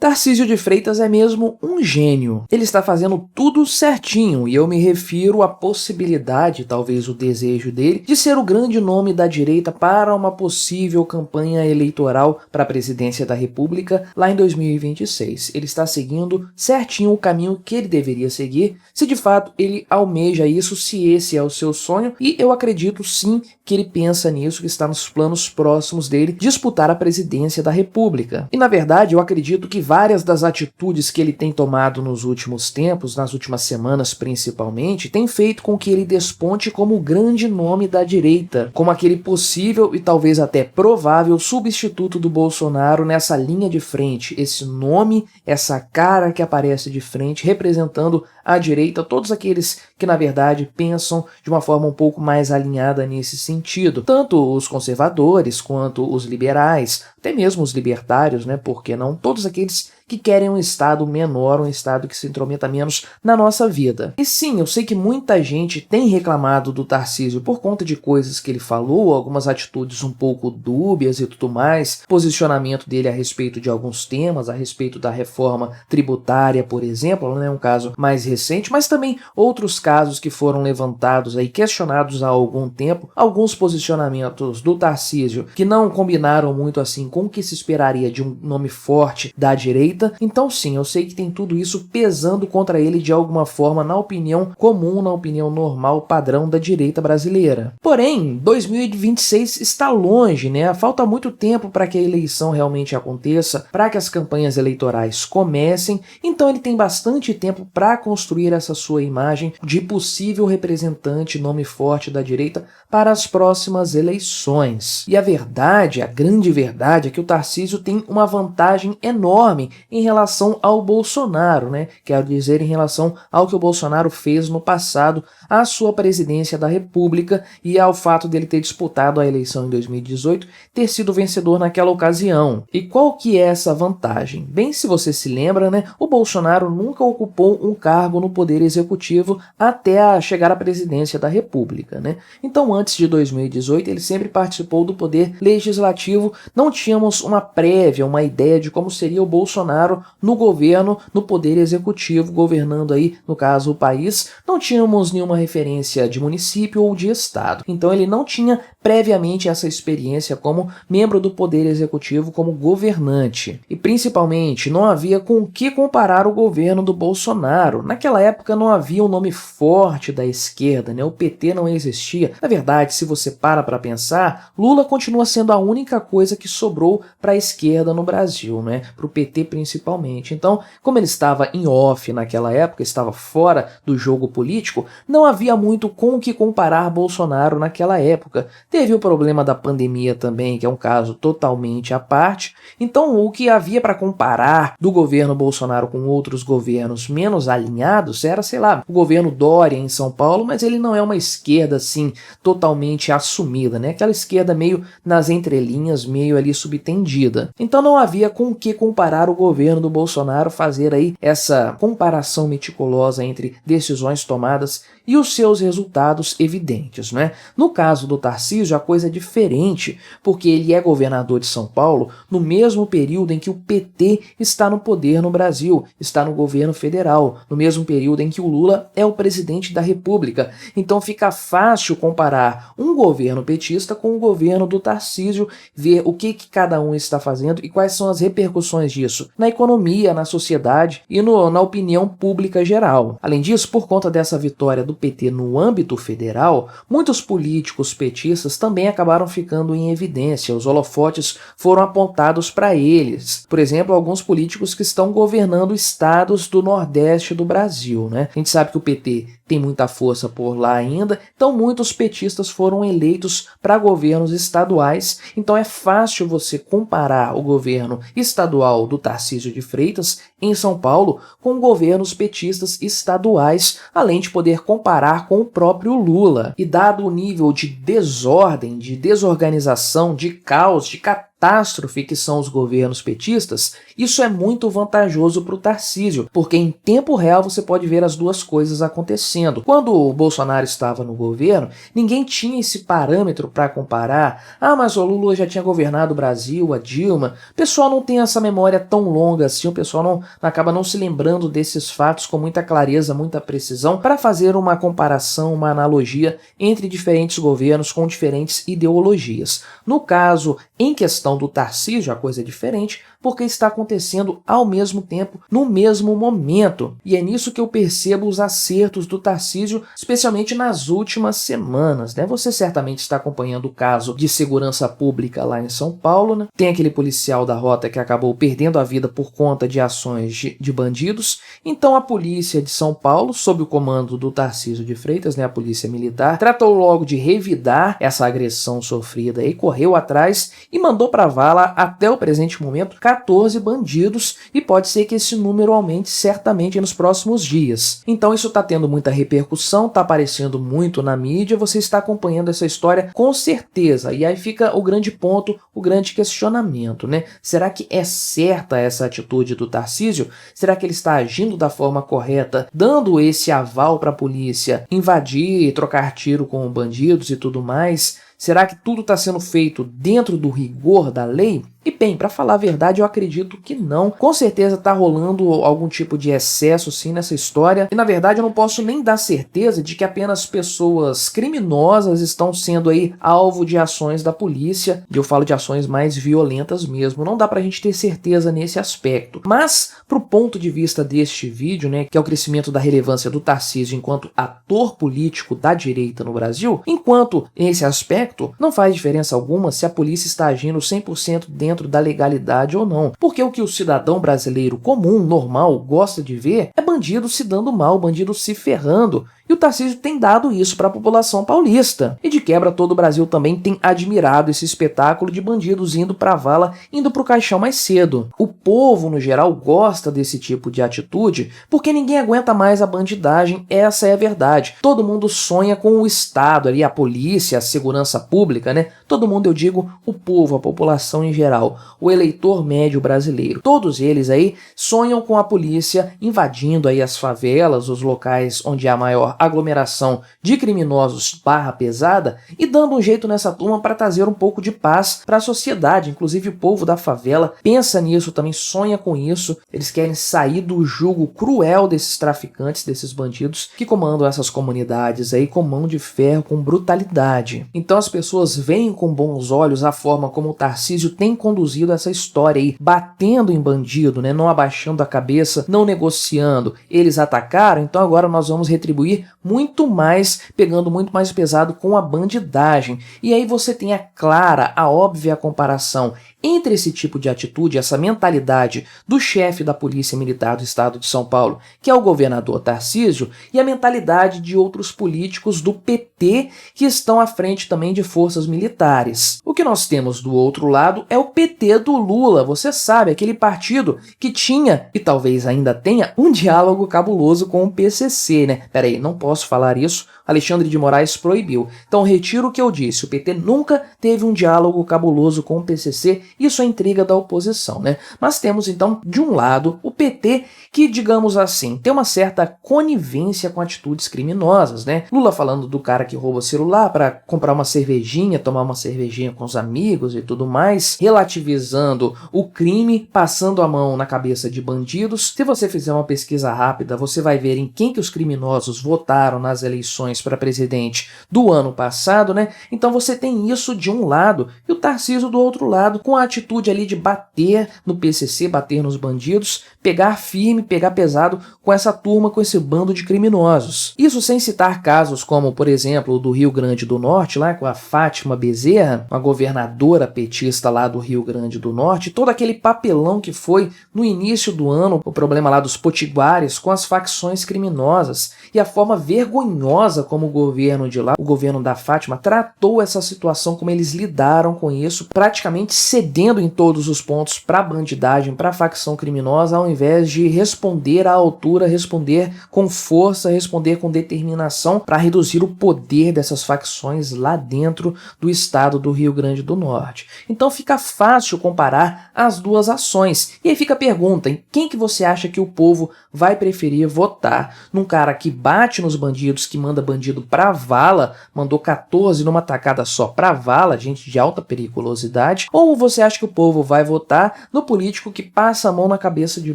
Tarcísio de Freitas é mesmo um gênio. Ele está fazendo tudo certinho e eu me refiro à possibilidade, talvez o desejo dele, de ser o grande nome da direita para uma possível campanha eleitoral para a presidência da República lá em 2026. Ele está seguindo certinho o caminho que ele deveria seguir, se de fato ele almeja isso, se esse é o seu sonho, e eu acredito sim que ele pensa nisso, que está nos planos próximos dele disputar a presidência da República. E na verdade eu acredito que várias das atitudes que ele tem tomado nos últimos tempos, nas últimas semanas principalmente, tem feito com que ele desponte como o grande nome da direita, como aquele possível e talvez até provável substituto do Bolsonaro nessa linha de frente, esse nome, essa cara que aparece de frente representando a direita, todos aqueles que na verdade pensam de uma forma um pouco mais alinhada nesse sentido, tanto os conservadores quanto os liberais, até mesmo os libertários, né? Por que não? Todos aqueles que querem um estado menor, um estado que se intrometa menos na nossa vida. E sim, eu sei que muita gente tem reclamado do Tarcísio por conta de coisas que ele falou, algumas atitudes um pouco dúbias e tudo mais, posicionamento dele a respeito de alguns temas, a respeito da reforma tributária, por exemplo, né, um caso mais recente, mas também outros casos que foram levantados aí, questionados há algum tempo, alguns posicionamentos do Tarcísio que não combinaram muito assim com o que se esperaria de um nome forte da direita. Então sim, eu sei que tem tudo isso pesando contra ele de alguma forma na opinião comum, na opinião normal, padrão da direita brasileira. Porém, 2026 está longe, né? Falta muito tempo para que a eleição realmente aconteça, para que as campanhas eleitorais comecem, então ele tem bastante tempo para construir essa sua imagem de possível representante, nome forte da direita para as próximas eleições. E a verdade, a grande verdade, é que o Tarcísio tem uma vantagem enorme em relação ao Bolsonaro, né? Quero dizer, em relação ao que o Bolsonaro fez no passado, à sua presidência da República e ao fato dele ter disputado a eleição em 2018, ter sido vencedor naquela ocasião. E qual que é essa vantagem? Bem, se você se lembra, né? O Bolsonaro nunca ocupou um cargo no Poder Executivo até chegar à presidência da República, né? Então, antes de 2018, ele sempre participou do Poder Legislativo, não tínhamos uma prévia, uma ideia de como seria o Bolsonaro no governo, no Poder Executivo, governando aí, no caso, o país. Não tínhamos nenhuma referência de município ou de estado. Então ele não tinha previamente essa experiência como membro do Poder Executivo, como governante. E principalmente não havia com o que comparar o governo do Bolsonaro. Naquela época não havia um nome forte da esquerda, né? O PT não existia. Na verdade, se você para pensar, Lula continua sendo a única coisa que sobrou para a esquerda no Brasil, né? Para o PT principalmente. Então, como ele estava em off naquela época, estava fora do jogo político, não havia muito com o que comparar Bolsonaro naquela época. Teve o problema da pandemia também, que é um caso totalmente à parte. Então, o que havia para comparar do governo Bolsonaro com outros governos menos alinhados era, sei lá, o governo Dória em São Paulo, mas ele não é uma esquerda assim totalmente assumida, né? Aquela esquerda meio nas entrelinhas, meio ali subtendida. Então não havia com o que comparar o governo do Bolsonaro, fazer aí essa comparação meticulosa entre decisões tomadas e os seus resultados evidentes, né? No caso do Tarcísio, a coisa é diferente, porque ele é governador de São Paulo no mesmo período em que o PT está no poder no Brasil, está no governo federal, no mesmo período em que o Lula é o presidente da República. Então fica fácil comparar um governo petista com o governo do Tarcísio, ver o que cada um está fazendo e quais são as repercussões disso na economia, na sociedade e na opinião pública geral. Além disso, por conta dessa vitória do PT no âmbito federal, muitos políticos petistas também acabaram ficando em evidência. Os holofotes foram apontados para eles. Por exemplo, alguns políticos que estão governando estados do Nordeste do Brasil, né? A gente sabe que o PT tem muita força por lá ainda, então muitos petistas foram eleitos para governos estaduais, então é fácil você comparar o governo estadual do Tarcísio de Freitas em São Paulo com governos petistas estaduais, além de poder comparar com o próprio Lula. E dado o nível de desordem, de desorganização, de caos, de catástrofe que são os governos petistas, Isso é muito vantajoso para o Tarcísio, porque em tempo real você pode ver as duas coisas acontecendo. Quando o Bolsonaro estava no governo, ninguém tinha esse parâmetro para comparar. Ah, mas o Lula já tinha governado o Brasil, a Dilma. O pessoal não tem essa memória tão longa assim, o pessoal não acaba não se lembrando desses fatos com muita clareza, muita precisão, para fazer uma comparação, uma analogia entre diferentes governos com diferentes ideologias. No caso, em questão do Tarcísio, a coisa é diferente, porque está acontecendo ao mesmo tempo, no mesmo momento. E é nisso que eu percebo os acertos do Tarcísio, especialmente nas últimas semanas, né? Você certamente está acompanhando o caso de segurança pública lá em São Paulo, né? Tem aquele policial da rota que acabou perdendo a vida por conta de ações de bandidos. Então a polícia de São Paulo, sob o comando do Tarcísio de Freitas, né, a polícia militar, tratou logo de revidar essa agressão sofrida e correu atrás e mandou para a vala, até o presente momento, 14 bandidos, e pode ser que esse número aumente certamente nos próximos dias. Então isso está tendo muita repercussão, está aparecendo muito na mídia, você está acompanhando essa história com certeza, e aí fica o grande ponto, o grande questionamento, né? Será que é certa essa atitude do Tarcísio? Será que ele está agindo da forma correta, dando esse aval para a polícia invadir, trocar tiro com bandidos e tudo mais? Será que tudo está sendo feito dentro do rigor da lei? E bem, para falar a verdade, eu acredito que não. Com certeza está rolando algum tipo de excesso sim nessa história. E na verdade eu não posso nem dar certeza de que apenas pessoas criminosas estão sendo aí alvo de ações da polícia. E eu falo de ações mais violentas mesmo. Não dá pra gente ter certeza nesse aspecto. Mas, pro ponto de vista deste vídeo, né, que é o crescimento da relevância do Tarcísio enquanto ator político da direita no Brasil, enquanto nesse aspecto não faz diferença alguma se a polícia está agindo 100% dentro da legalidade ou não. Porque o que o cidadão brasileiro comum, normal, gosta de ver é bandido se dando mal, bandido se ferrando. E o Tarcísio tem dado isso para a população paulista. E de quebra todo o Brasil também tem admirado esse espetáculo de bandidos indo para a vala, indo para o caixão mais cedo. O povo, no geral, gosta desse tipo de atitude porque ninguém aguenta mais a bandidagem, essa é a verdade. Todo mundo sonha com o Estado, ali, a polícia, a segurança pública, né? Todo mundo, eu digo, o povo, a população em geral, o eleitor médio brasileiro. Todos eles aí sonham com a polícia invadindo aí as favelas, os locais onde há maior aglomeração de criminosos barra pesada e dando um jeito nessa turma para trazer um pouco de paz para a sociedade. Inclusive o povo da favela pensa nisso, também sonha com isso. Eles querem sair do jugo cruel desses traficantes, desses bandidos que comandam essas comunidades aí com mão de ferro, com brutalidade. Então as pessoas veem com bons olhos a forma como o Tarcísio tem conduzido essa história aí, batendo em bandido, né, não abaixando a cabeça, não negociando. Eles atacaram, então agora nós vamos retribuir muito mais, pegando muito mais pesado com a bandidagem. E aí você tem a clara, a óbvia comparação entre esse tipo de atitude, essa mentalidade do chefe da Polícia Militar do Estado de São Paulo, que é o governador Tarcísio, e a mentalidade de outros políticos do PT que estão à frente também de forças militares. O que nós temos do outro lado é o PT do Lula, você sabe, aquele partido que tinha, e talvez ainda tenha, um diálogo cabuloso com o PCC, né? Peraí, não posso falar isso, Alexandre de Moraes proibiu. Então retiro o que eu disse, o PT nunca teve um diálogo cabuloso com o PCC, isso é intriga da oposição, né? Mas temos então, de um lado, o PT que, digamos assim, tem uma certa conivência com atitudes criminosas, né? Lula falando do cara que rouba celular para comprar uma cervejinha, tomar uma cervejinha com os amigos e tudo mais, relativizando o crime, passando a mão na cabeça de bandidos. Se você fizer uma pesquisa rápida, você vai ver em quem que os criminosos votaram nas eleições para presidente do ano passado, né? Então você tem isso de um lado e o Tarcísio do outro lado, com a atitude ali de bater no PCC, bater nos bandidos, pegar firme, pegar pesado com essa turma, com esse bando de criminosos. Isso sem citar casos como, por exemplo, o do Rio Grande do Norte, lá com a Fátima Bezerra, uma governadora petista lá do Rio Grande do Norte, todo aquele papelão que foi no início do ano, o problema lá dos potiguares com as facções criminosas e a forma vergonhosa como o governo de lá, o governo da Fátima, tratou essa situação, como eles lidaram com isso, praticamente cedendo cedendo em todos os pontos para a bandidagem, para a facção criminosa, ao invés de responder à altura, responder com força, responder com determinação para reduzir o poder dessas facções lá dentro do estado do Rio Grande do Norte. Então fica fácil comparar as duas ações. E aí fica a pergunta, em quem que você acha que o povo vai preferir votar? Num cara que bate nos bandidos, que manda bandido pra vala, mandou 14 numa tacada só pra vala, gente de alta periculosidade, ou você acha que o povo vai votar no político que passa a mão na cabeça de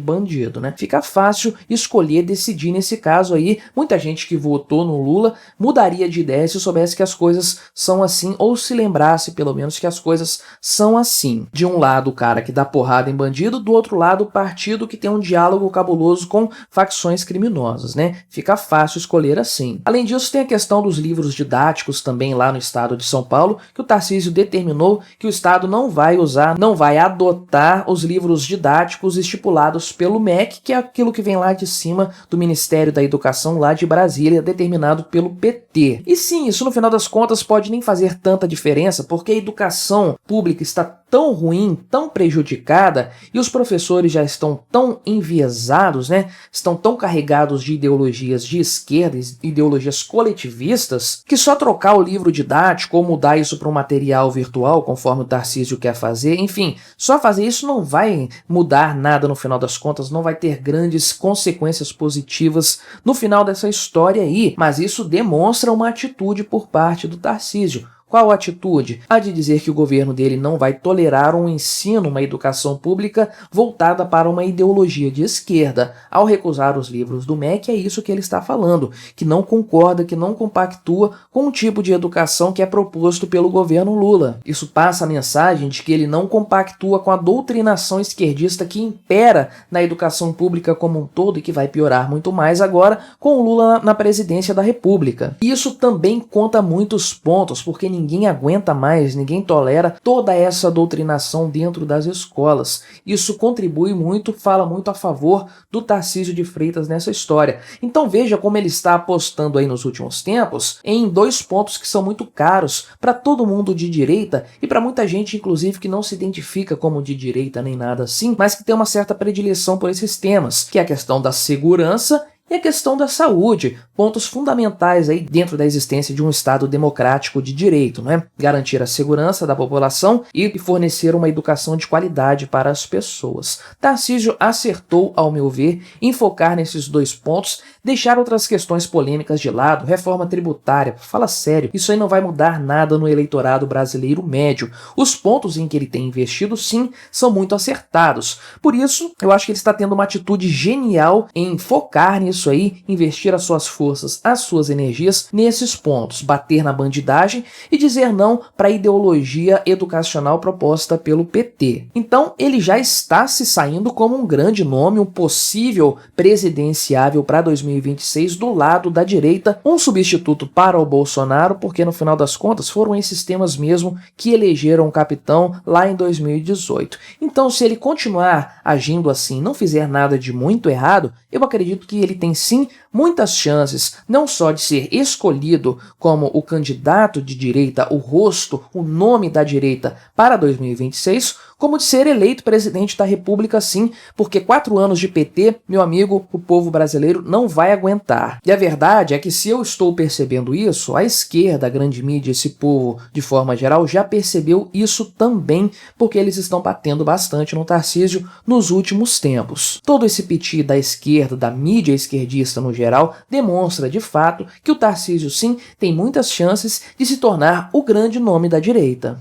bandido, né? Fica fácil escolher, decidir nesse caso aí. Muita gente que votou no Lula mudaria de ideia se soubesse que as coisas são assim, ou se lembrasse pelo menos que as coisas são assim. De um lado o cara que dá porrada em bandido, do outro lado o partido que tem um diálogo cabuloso com facções criminosas, né? Fica fácil escolher assim. Além disso, tem a questão dos livros didáticos também lá no estado de São Paulo, que o Tarcísio determinou que o estado não vai usar, não vai adotar os livros didáticos estipulados pelo MEC, que é aquilo que vem lá de cima do Ministério da Educação lá de Brasília, determinado pelo PT. E sim, isso no final das contas pode nem fazer tanta diferença, porque a educação pública está tão ruim, tão prejudicada, e os professores já estão tão enviesados, né? Estão tão carregados de ideologias de esquerda, ideologias coletivistas, que só trocar o livro didático ou mudar isso para um material virtual, conforme o Tarcísio quer fazer, enfim, só fazer isso não vai mudar nada no final das contas, não vai ter grandes consequências positivas no final dessa história aí, mas isso demonstra uma atitude por parte do Tarcísio. Qual atitude? A de dizer que o governo dele não vai tolerar um ensino, uma educação pública voltada para uma ideologia de esquerda. Ao recusar os livros do MEC, é isso que ele está falando, que não concorda, que não compactua com o tipo de educação que é proposto pelo governo Lula. Isso passa a mensagem de que ele não compactua com a doutrinação esquerdista que impera na educação pública como um todo e que vai piorar muito mais agora com o Lula na presidência da República. Isso também conta muitos pontos, porque ninguém aguenta mais, ninguém tolera toda essa doutrinação dentro das escolas. Isso contribui muito, fala muito a favor do Tarcísio de Freitas nessa história. Então veja como ele está apostando aí nos últimos tempos em dois pontos que são muito caros para todo mundo de direita e para muita gente, inclusive, que não se identifica como de direita nem nada assim, mas que tem uma certa predileção por esses temas, que é a questão da segurança e a questão da saúde, pontos fundamentais aí dentro da existência de um Estado democrático de direito, não é? Garantir a segurança da população e fornecer uma educação de qualidade para as pessoas. Tarcísio acertou, ao meu ver, em focar nesses dois pontos, deixar outras questões polêmicas de lado, reforma tributária, fala sério, isso aí não vai mudar nada no eleitorado brasileiro médio. Os pontos em que ele tem investido, sim, são muito acertados. Por isso, eu acho que ele está tendo uma atitude genial em focar nisso aí, investir as suas forças, as suas energias nesses pontos, bater na bandidagem e dizer não para a ideologia educacional proposta pelo PT. Então ele já está se saindo como um grande nome, um possível presidenciável para 2026 do lado da direita, um substituto para o Bolsonaro, porque no final das contas foram esses temas mesmo que elegeram o capitão lá em 2018. Então se ele continuar agindo assim, não fizer nada de muito errado, eu acredito que ele tem sim muitas chances não só de ser escolhido como o candidato de direita, o rosto, o nome da direita para 2026, como de ser eleito presidente da República sim, porque 4 anos de PT, meu amigo, o povo brasileiro não vai aguentar. E a verdade é que se eu estou percebendo isso, a esquerda, a grande mídia, esse povo de forma geral já percebeu isso também, porque eles estão batendo bastante no Tarcísio nos últimos tempos. Todo esse piti da esquerda, da mídia esquerdista no geral, demonstra de fato que o Tarcísio sim tem muitas chances de se tornar o grande nome da direita.